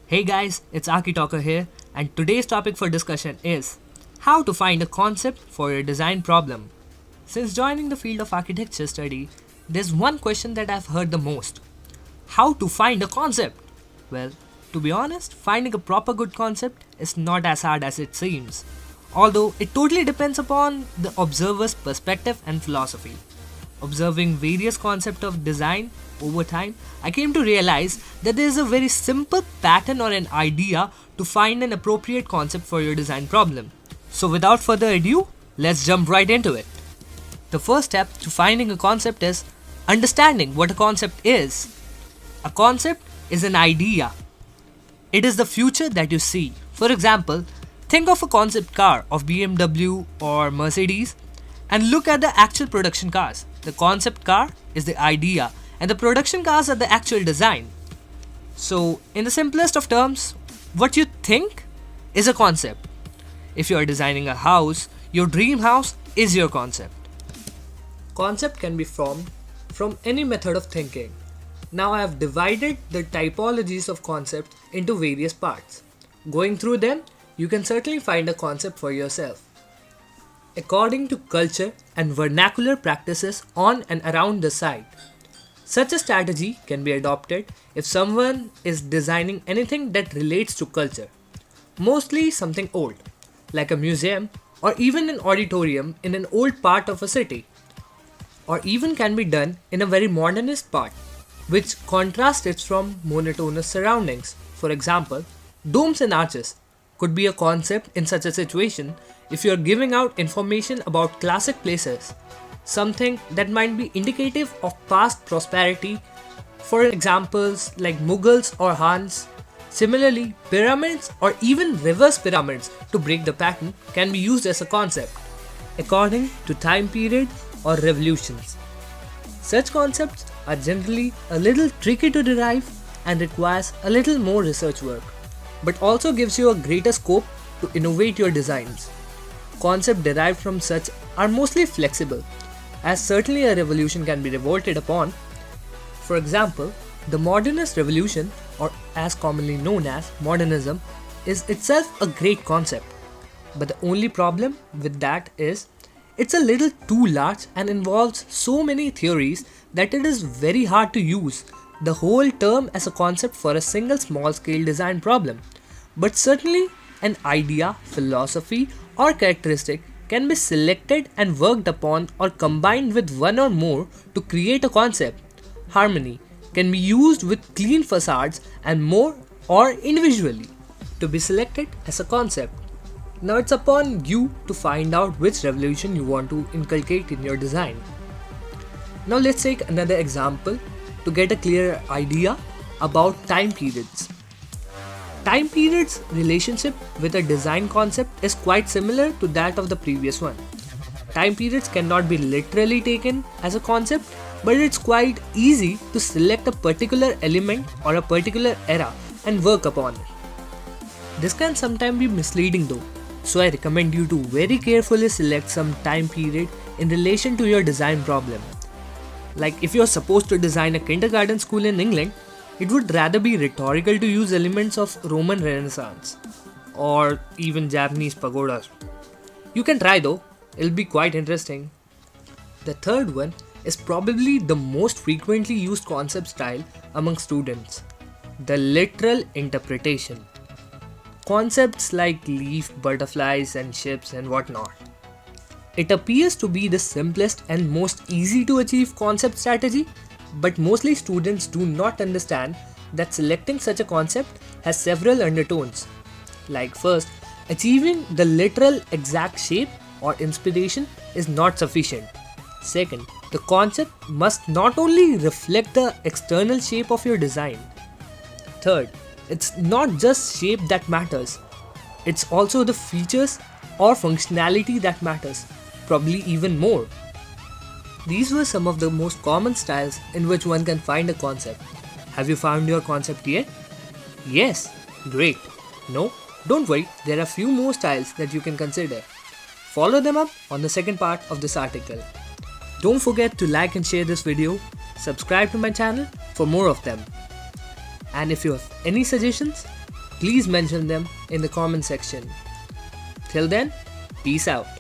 Hey guys, it's Aki Talker here, and today's topic for discussion is how to find a concept for your design problem. Since joining the field of architecture study, there's one question that I've heard the most: how to find a concept? Well, to be honest, finding a proper good concept is not as hard as it seems, although it totally depends upon the observer's perspective and philosophy. Observing various concepts of design over time, I came to realize that there is a very simple pattern or an idea to find an appropriate concept for your design problem. So, without further ado, let's jump right into it. The first step to finding a concept is understanding what a concept is. A concept is an idea, it is the future that you see. For example, think of a concept car of BMW or Mercedes and look at the actual production cars. The concept car is the idea, and the production cars are the actual design. So, in the simplest of terms, what you think is a concept. If you are designing a house, your dream house is your concept. Concept can be formed from any method of thinking. Now, I have divided the typologies of concepts into various parts. Going through them, you can certainly find a concept for yourself. According to culture and vernacular practices on and around the site. Such a strategy can be adopted if someone is designing anything that relates to culture, mostly something old, like a museum or even an auditorium in an old part of a city, or even can be done in a very modernist part, which contrasts it from monotonous surroundings. For example, domes and arches could be a concept in such a situation if you are giving out information about classic places, something that might be indicative of past prosperity, for examples like Mughals or Hans. Similarly, pyramids or even reverse pyramids to break the pattern can be used as a concept, according to time period or revolutions. Such concepts are generally a little tricky to derive and requires a little more research work, but also gives you a greater scope to innovate your designs. Concepts derived from such are mostly flexible, as certainly a revolution can be revolted upon. For example, the modernist revolution, or as commonly known as modernism, is itself a great concept. But the only problem with that is it's a little too large and involves so many theories that it is very hard to use the whole term as a concept for a single small scale design problem. But certainly, an idea, philosophy, or characteristic can be selected and worked upon or combined with one or more to create a concept. Harmony can be used with clean facades and more or individually to be selected as a concept. Now it's upon you to find out which revolution you want to inculcate in your design. Now let's take another example to get a clearer idea about time periods. Time period's relationship with a design concept is quite similar to that of the previous one. Time periods cannot be literally taken as a concept, but it's quite easy to select a particular element or a particular era and work upon it. This can sometimes be misleading though, so I recommend you to very carefully select some time period in relation to your design problem. Like if you're supposed to design a kindergarten school in England, it would rather be rhetorical to use elements of Roman Renaissance or even Japanese pagodas. You can try though, it'll be quite interesting. The third one is probably the most frequently used concept style among students: the literal interpretation. Concepts like leaf, butterflies, and ships and whatnot. It appears to be the simplest and most easy to achieve concept strategy, but mostly students do not understand that selecting such a concept has several undertones. Like first, achieving the literal exact shape or inspiration is not sufficient. Second, the concept must not only reflect the external shape of your design. Third, it's not just shape that matters, it's also the features or functionality that matters, probably even more. These were some of the most common styles in which one can find a concept. Have you found your concept yet? Yes? Great. No? Don't worry, there are few more styles that you can consider. Follow them up on the second part of this article. Don't forget to like and share this video, subscribe to my channel for more of them. And if you have any suggestions, please mention them in the comment section. Till then, peace out.